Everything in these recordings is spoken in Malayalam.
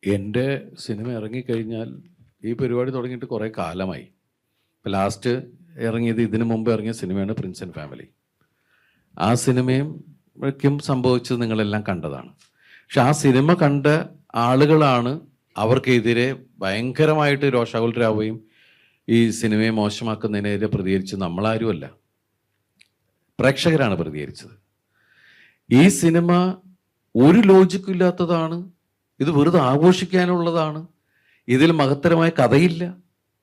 എൻ്റെ സിനിമ ഇറങ്ങിക്കഴിഞ്ഞാൽ ഈ പരിപാടി തുടങ്ങിയിട്ട് കുറേ കാലമായി. ഇപ്പോൾ ലാസ്റ്റ് ഇറങ്ങിയത് ഇതിനു മുമ്പ് ഇറങ്ങിയ സിനിമയാണ് പ്രിൻസ് ആൻഡ് ഫാമിലി. ആ സിനിമയ്ക്കും സംഭവിച്ചത് നിങ്ങളെല്ലാം കണ്ടതാണ്. പക്ഷെ ആ സിനിമ കണ്ട ആളുകളാണ് അവർക്കെതിരെ ഭയങ്കരമായിട്ട് രോഷാകുലരാവുകയും ഈ സിനിമയെ മോശമാക്കുന്നതിനെതിരെ പ്രതികരിച്ച് നമ്മളാരുമല്ല, പ്രേക്ഷകരാണ് പ്രതികരിച്ചത്. ഈ സിനിമ ഒരു ലോജിക്കും ഇല്ലാത്തതാണ്, ഇത് വെറുതെ ആഘോഷിക്കാനുള്ളതാണ്, ഇതിൽ മഹത്തരമായ കഥയില്ല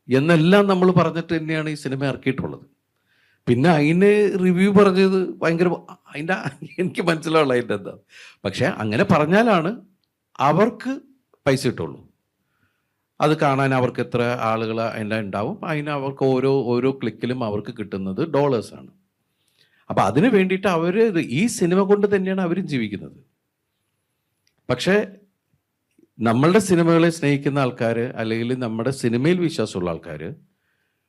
എന്നെല്ലാം നമ്മൾ പറഞ്ഞിട്ട് തന്നെയാണ് ഈ സിനിമ ഇറക്കിയിട്ടുള്ളത്. പിന്നെ അതിന് റിവ്യൂ പറഞ്ഞത് ഭയങ്കര അതിൻ്റെ എനിക്ക് മനസ്സിലാവുള്ള അതിൻ്റെ എന്താ. പക്ഷെ അങ്ങനെ പറഞ്ഞാലാണ് അവർക്ക് പൈസ കിട്ടുള്ളൂ. അത് കാണാൻ അവർക്ക് എത്ര ആളുകൾ അതിൻ്റെ ഉണ്ടാവും, അതിന് അവർക്ക് ഓരോ ക്ലിക്കിലും അവർക്ക് കിട്ടുന്നത് ഡോളേഴ്സാണ്. അപ്പം അതിന് വേണ്ടിയിട്ട് അവർ ഈ സിനിമ കൊണ്ട് തന്നെയാണ് അവരും ജീവിക്കുന്നത്. പക്ഷേ നമ്മളുടെ സിനിമകളെ സ്നേഹിക്കുന്ന ആൾക്കാർ, അല്ലെങ്കിൽ നമ്മുടെ സിനിമയിൽ വിശ്വാസമുള്ള ആൾക്കാർ,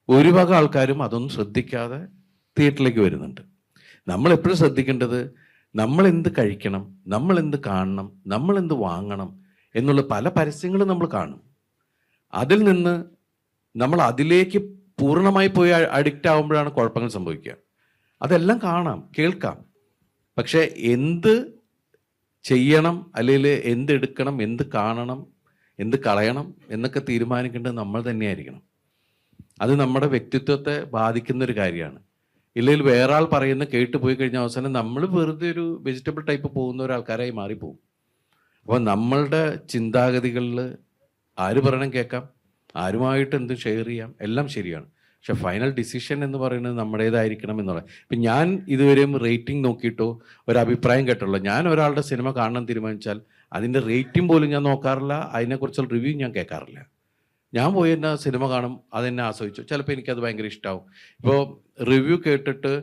ഭൂരിഭാഗം ആൾക്കാരും അതൊന്നും ശ്രദ്ധിക്കാതെ തിയേറ്ററിലേക്ക് വരുന്നുണ്ട്. നമ്മളെപ്പോഴും ശ്രദ്ധിക്കേണ്ടത് നമ്മൾ എന്ത് കഴിക്കണം, നമ്മൾ എന്ത് കാണണം, നമ്മൾ എന്ത് വാങ്ങണം എന്നുള്ള പല പരസ്യങ്ങളും നമ്മൾ കാണും. അതിൽ നിന്ന് നമ്മൾ അതിലേക്ക് പൂർണ്ണമായി പോയി അഡിക്റ്റ് ആകുമ്പോഴാണ് കുഴപ്പങ്ങൾ സംഭവിക്കുക. അതെല്ലാം കാണാം, കേൾക്കാം, പക്ഷെ എന്ത് ചെയ്യണം, അല്ലെങ്കിൽ എന്തെടുക്കണം, എന്ത് കാണണം, എന്ത് കളയണം എന്നൊക്കെ തീരുമാനിക്കേണ്ടത് നമ്മൾ തന്നെയായിരിക്കണം. അത് നമ്മുടെ വ്യക്തിത്വത്തെ ബാധിക്കുന്നൊരു കാര്യമാണ്. ഇല്ലെങ്കിൽ വേറെ ആൾ പറയുന്ന കേട്ട് പോയി കഴിഞ്ഞ അവസാനം നമ്മൾ വെറുതെ ഒരു വെജിറ്റബിൾ ടൈപ്പ് പോകുന്ന ഒരാൾക്കാരായി മാറിപ്പോകും. അപ്പോൾ നമ്മളുടെ ചിന്താഗതികളിൽ ആര് പറയണം കേൾക്കാം, ആരുമായിട്ട് എന്ത് ഷെയർ ചെയ്യാം, എല്ലാം ശരിയാണ്. പക്ഷെ ഫൈനൽ ഡിസിഷൻ എന്ന് പറയുന്നത് നമ്മുടേതായിരിക്കണം എന്നുള്ളത്. ഇപ്പം ഞാൻ ഇതുവരെയും റേറ്റിംഗ് നോക്കിയിട്ടോ ഒരു അഭിപ്രായം കേട്ടുള്ളൂ. ഞാൻ ഒരാളുടെ സിനിമ കാണണം തീരുമാനിച്ചാൽ അതിൻ്റെ റേറ്റിംഗ് പോലും ഞാൻ നോക്കാറില്ല, അതിനെക്കുറിച്ചുള്ള റിവ്യൂ ഞാൻ കേൾക്കാറില്ല. ഞാൻ പോയി തന്നെ സിനിമ കാണും, അതെന്നെ ആസ്വദിച്ചു. ചിലപ്പോൾ എനിക്കത് ഭയങ്കര ഇഷ്ടമാവും. ഇപ്പോൾ റിവ്യൂ കേട്ടിട്ട്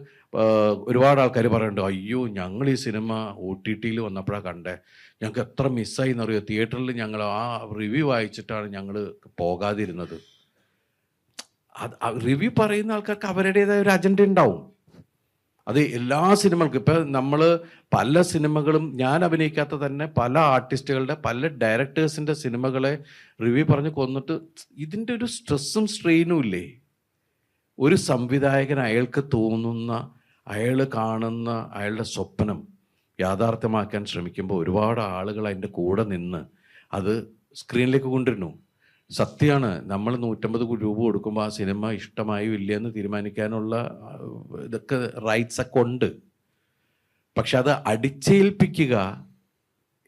ഒരുപാട് ആൾക്കാർ പറയുന്നുണ്ട്, അയ്യോ ഞങ്ങൾ ഈ സിനിമ OTT വന്നപ്പോഴാണ് കണ്ടേ, ഞങ്ങൾക്ക് എത്ര മിസ്സായി എന്നറിയോ, തിയേറ്ററിൽ ഞങ്ങൾ ആ റിവ്യൂ വായിച്ചിട്ടാണ് ഞങ്ങൾ പോകാതിരുന്നത്. റിവ്യൂ പറയുന്ന ആൾക്കാർക്ക് അവരുടേതായ ഒരു അജണ്ട ഉണ്ടാവും. അത് എല്ലാ സിനിമകൾക്കും. ഇപ്പം നമ്മൾ പല സിനിമകളും, ഞാൻ അഭിനയിക്കാത്ത തന്നെ പല ആർട്ടിസ്റ്റുകളുടെ, പല ഡയറക്ടേഴ്സിൻ്റെ സിനിമകളെ റിവ്യൂ പറഞ്ഞ് കൊന്നിട്ട് ഇതിൻ്റെ ഒരു സ്ട്രെസ്സും സ്ട്രെയിനും ഇല്ലേ? ഒരു സംവിധായകൻ അയാൾക്ക് തോന്നുന്ന, അയാൾ കാണുന്ന അയാളുടെ സ്വപ്നം യാഥാർത്ഥ്യമാക്കാൻ ശ്രമിക്കുമ്പോൾ ഒരുപാട് ആളുകൾ അതിൻ്റെ കൂടെ നിന്ന് അത് സ്ക്രീനിലേക്ക് കൊണ്ടുവരുന്നു. സത്യമാണ്, നമ്മൾ 150 രൂപ കൊടുക്കുമ്പോൾ ആ സിനിമ ഇഷ്ടമായോ ഇല്ലയെന്ന് തീരുമാനിക്കാനുള്ള ഇതൊക്കെ റൈറ്റ്സ് ഒക്കെ ഉണ്ട്. പക്ഷെ അത് അടിച്ചേൽപ്പിക്കുക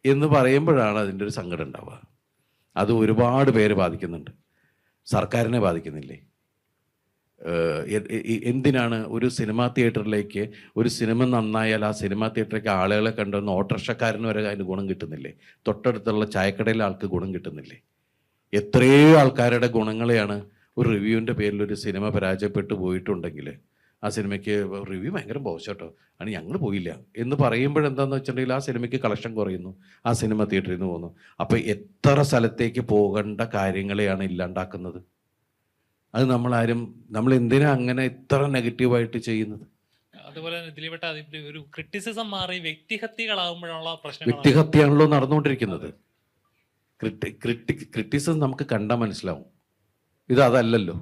എന്ന് പറയുമ്പോഴാണ് അതിൻ്റെ ഒരു സങ്കടം ഉണ്ടാവുക. അത് ഒരുപാട് പേര് ബാധിക്കുന്നുണ്ട്. സർക്കാരിനെ ബാധിക്കുന്നില്ലേ? എന്തിനാണ് ഒരു സിനിമാ തിയേറ്ററിലേക്ക് ഒരു സിനിമ നന്നായാൽ ആ സിനിമാ തിയേറ്ററിലേക്ക് ആളുകളെ കണ്ടുവന്ന് ഓട്ടോറിക്ഷക്കാരന് വരെ അതിന് ഗുണം കിട്ടുന്നില്ലേ? തൊട്ടടുത്തുള്ള ചായക്കടയിലെ ആൾക്ക് ഗുണം കിട്ടുന്നില്ലേ? എത്രയോ ആൾക്കാരുടെ ഗുണങ്ങളെയാണ് ഒരു റിവ്യൂവിൻ്റെ പേരിൽ ഒരു സിനിമ പരാജയപ്പെട്ടു പോയിട്ടുണ്ടെങ്കിൽ ആ സിനിമയ്ക്ക് റിവ്യൂ ഭയങ്കര മോശം കേട്ടോ, ആണ് ഞങ്ങൾ പോയില്ല എന്ന് പറയുമ്പോഴെന്താണെന്ന് വെച്ചിട്ടുണ്ടെങ്കിൽ ആ സിനിമയ്ക്ക് കളക്ഷൻ കുറയുന്നു, ആ സിനിമ തിയേറ്ററിൽ നിന്ന് പോകുന്നു. അപ്പോൾ എത്ര സ്ഥലത്തേക്ക് പോകേണ്ട കാര്യങ്ങളെയാണ് ഇല്ലാണ്ടാക്കുന്നത്. അത് നമ്മൾ എന്തിനാ അങ്ങനെ ഇത്ര നെഗറ്റീവായിട്ട് ചെയ്യുന്നത്? അതുപോലെ തന്നെ ദിലീപേട്ട, ഒരു ക്രിറ്റിസിസം മാറി വ്യക്തിഹത്യകളാകുമ്പോഴുള്ള പ്രശ്നം. വ്യക്തിഹത്യയാണല്ലോ നടന്നുകൊണ്ടിരിക്കുന്നത്. ക്രിറ്റിസിസം നമുക്ക് കണ്ടാൽ മനസ്സിലാവും, ഇത് അതല്ലല്ലോ.